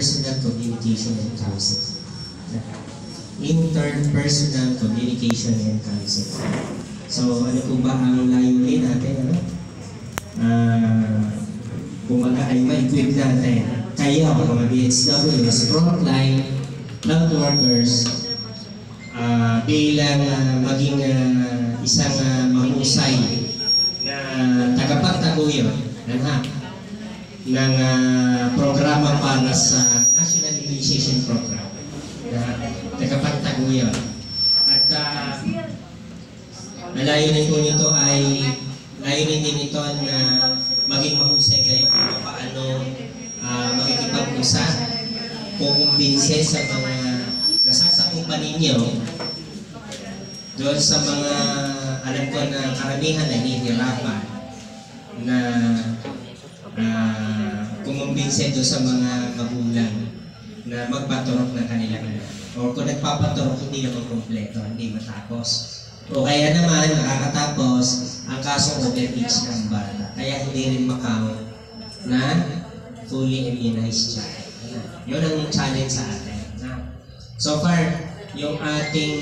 interpersonal communication and counseling. Interpersonal communication and counseling. So, ano po ba ang layunin natin? Kumaga ay ma-equip natin kayo, mga BHWs, frontline health workers, bilang maging isang mahusay na tagapagtaguyod ng programa para sa National Immunization Program na tagapagtaguyod. At layunin po nito ay layunin din ito na maging mahusay kayo kung paano makikipag-usap, kukumbinse sa mga nasasakupan ninyo doon sa mga alam ko na karamihan na hihirapan na kumumbinse doon sa mga magulang na magpaturok ng kanilang anak. O kung nagpapaturok, hindi naman kompleto, hindi matapos. O kaya naman, nakakatapos ang kasong overreach ng bata. Kaya hindi rin makount na fully immunized child. Yun ang challenge sa atin. So far, yung ating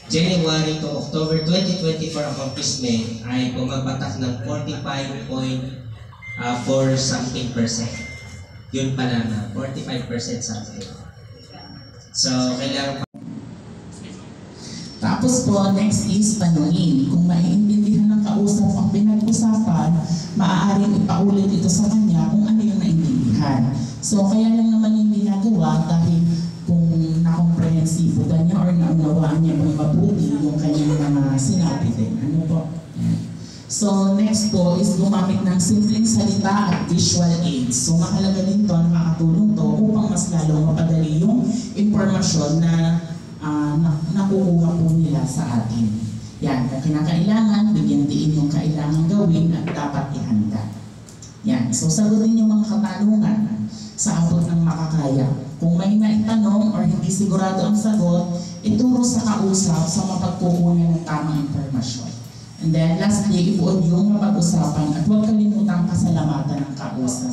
January to October 2024 accomplishment ay pumapatak ng 45.4 something percent. Yun pa lang, 45% something. So, kailangan tapos po, next is tanungin. Kung maiintindihan ng kausap ang pinag-usapan, maaaring ipaulit ito sa kanya kung ano yung naintindihan. So, kaya lang naman yung ginagawa dahil kung na-comprehensive niya or naunawaan niya ng mabuti yung kanyang mga sinabi din. Ano po? So, next po is gumamit ng simpleng salita at visual aids. So, mahalaga din to, nakakatulong to upang mas lalo mapadali yung impormasyon na nakukuha po nila sa atin. Yan, kung kinakailangan, bigyan din yung kailangan gawin at dapat ihanda. Yan, so sagutin yung mga katanungan sa abot ng makakaya. Kung may naitanong or hindi sigurado ang sagot, ituro sa kausap sa mapagkukunan ng tamang impormasyon. And then lastly, ibuod yung mapag-usapan at huwag kalimutang pasalamatan ng kausap.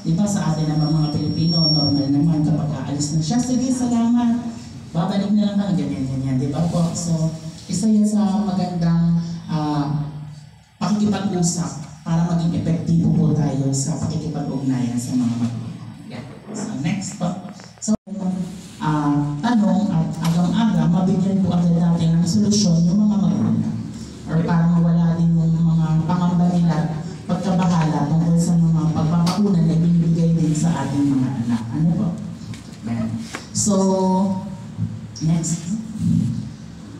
Di ba sa atin naman mga Pilipino, normal naman kapag aalis na siya, sige, salamat. Babalik na lang ka, ganyan-ganyan, di ba po? So, isa yan sa magandang pakikipag-usap para maging epektibo po tayo sa pakikipag-ugnayan sa mga magulang. Yeah. So, next po. So, tanong at agam-aga, mabigyan po agad natin ng solusyon yung mga magulang. Or para mawala din yung mga pangamba nila pagkabahala tungkol sa mga pagpapakunan na binibigay din sa ating mga anak. Ano po? Yeah. So, next.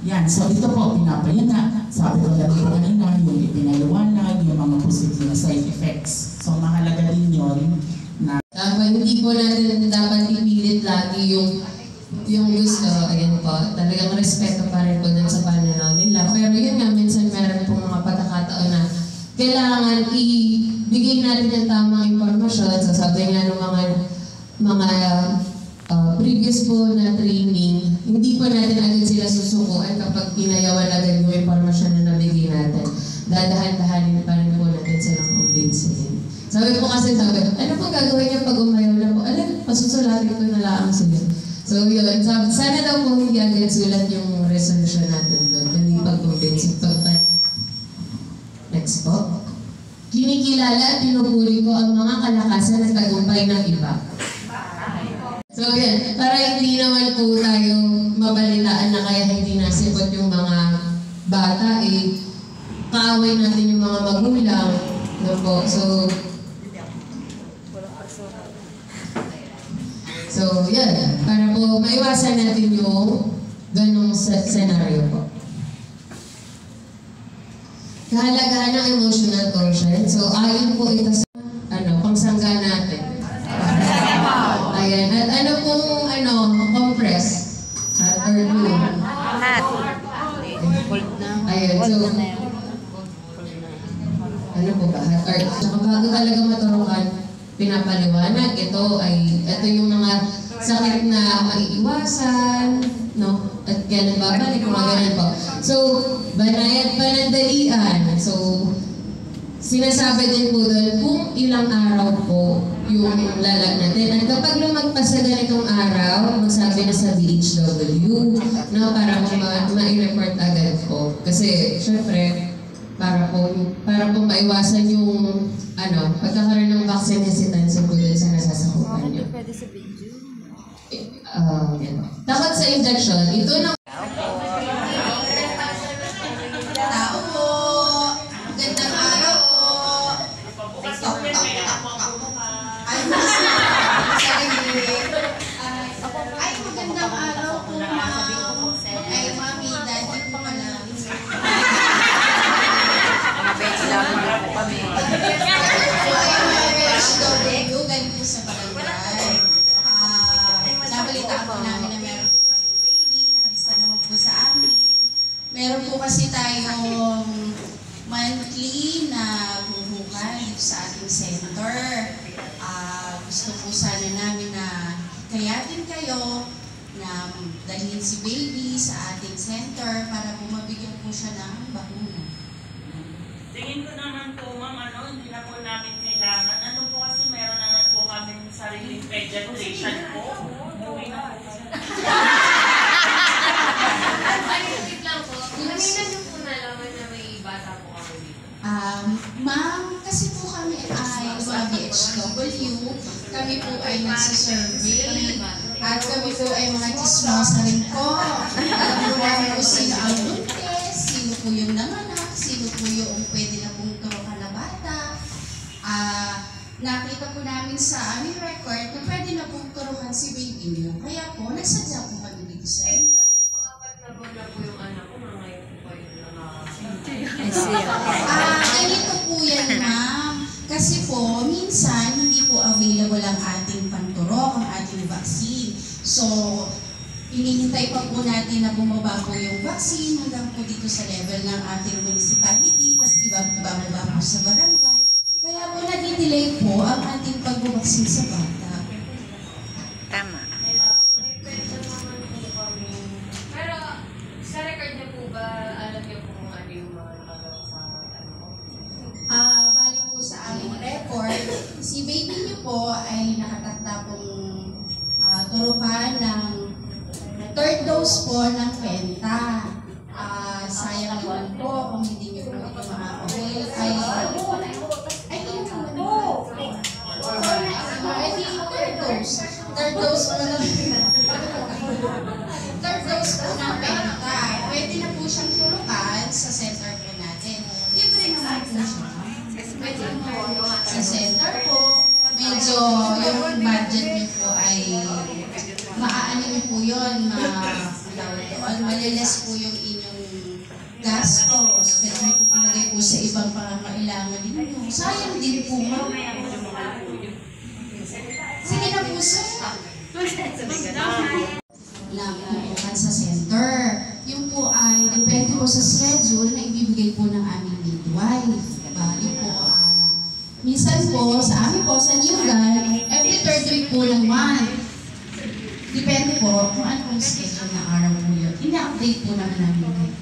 Yan, so ito po, pinapayana. Sabi ko dati po kanina, yung ipinaliwanag, yung mga positive side effects. So, mahalaga din yun na hindi po natin dapat ipilit lagi yung gusto. Ayan po, talagang respeto pa rin po dun sa pananaw nila. Pero yun nga, minsan meron po mga pagkakataon na kailangan ibigay natin yung tamang impormasyon. So, sabi nga ng mga previous po na training, hindi po natin agad sila susukuan kapag pinayawan agad yung informasyon na nabigay natin. Dadahan-dahanin pa rin po natin silang kumbinsihin. Sabi po kasi, ano po gagawin niya pag umayaw na po? Pasusulatin ko na lang sila. So yun, sana daw po hindi agad sulat yung resolution natin doon, hindi pag-kumbinsin. Next po. Kinikilala at pinupuri ko ang mga kalakasan at tagumpay ng iba. So yan, para hindi naman po tayo mabalitaan na kaya hindi nasipot yung mga bata, kaaway natin yung mga magulang. No po? So yan, para po maiwasan natin yung ganong scenario po. Kahalagahan ng emotional quotient. So ayon po ito sa pangsangga natin. Ayan. At ano pong compress? Or blue? Ayan. So, ano po ba? Saka bago talaga maturukan, pinapaliwanag. Ito yung mga sakit na maiiwasan, no? At kaya nagbabalik, mga ganyan po. So, banayad panandalian. So, sinasabi din po doon kung ilang araw po yung lalag natin. At kapag lumagpas sa ganitong araw, magsabi na sa DHW, no, para po ma-report agad po. Kasi, syempre, para po maiwasan yung pagkakaroon ng vaccine hesitancy po dun sa nasasakupan niyo. Pwede sa video. Takot sa injection, ito na Tao po! Gandang araw po! Ay, sarili. Ay, magandang araw po, ma'am. Ay, mami, daddy po ka lang. HW, galing po sa barangay. Nabalitaan po namin na meron po kayong baby, nakalista naman po sa amin. Meron po kasi tayong monthly na bubukan dito sa ating center. Gusto po sana namin na kayatin kayo na dalhin si baby sa ating center para po mabigyan po siya ng bakuna. Tingin ko naman po, ma'am, hindi na po namin kailangan. Ano po kasi meron naman po kami sariling pediatrician po. Buwi na po. wait lang po. Kanina niyo po nalaman na may bata po ako dito. Ma'am, kasi po kami ay mga BHW, kami po ay nagsisurvey, at kami po ay mga chismosa rin po. Alam po namin kung sino ang buntis, sino po yung nanganak, sino po yung pwede na pong turukan na bata. Nakita po namin sa aming record na pwede na pong turukan si baby niyo. Kaya po, nagsadya po kami dito sa inyo. Apat na buwan na po yung anak ko, mga ngayon po kayo Ganito po yan, ma'am. Kasi po, minsan, hindi po available ang ating panturok, ang ating vaccine. So, hinihintay pa po natin na bumaba po yung vaccine hanggang po dito sa level ng ating municipality, tapos ibababa po sa barangay. Kaya po nadidelay po ang ating pagbabaksin sa bata. Tama. Pero sa record niyo po ba, alam niyo po kung ano yung mga nakagawa sa Bali po sa aming record, si baby niyo po ay nakatakda pong turukan ng third dose po ng Penta. Sayang naman po kung hindi niyo po ito makaka-avail. Third dose po ng third dose po ng Penta. Pwede na po siyang turukan sa center po natin. Libre naman po siya. Pwede po sa center po. Medyo yung budget niyo po ay maaano niyo po yun, maliles po yung inyong gastos. Pwede niyo po ilagay po sa ibang pangangailangan ninyo. Sayang din po, ma'am. Sige na po, sir. Napupukan sa center. Yung po ay depende po sa schedule na ibibigay po ng aming midwife. Bali po, minsan po, sa amin po, sa Newgan, every third week po ng month. Depende po kung ano pong schedule na araw po yun. Ina-update po naman namin.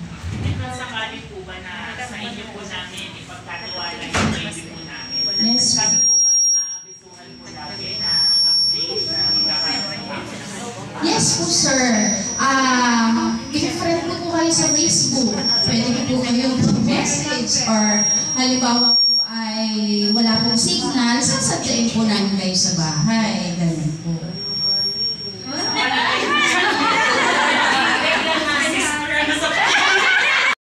Sakali po ba na sa inyo po namin ipagkatiwala yung baby po namin? Yes. Sabi po ba ay maabisuhan po lagi na update na magkakaroon po ng Yes po, sir. I-friend po kayo sa Facebook. Pwede po kayo message or halimbawa po ay wala pong signal, sasadyain po namin kayo sa bahay. Ganun.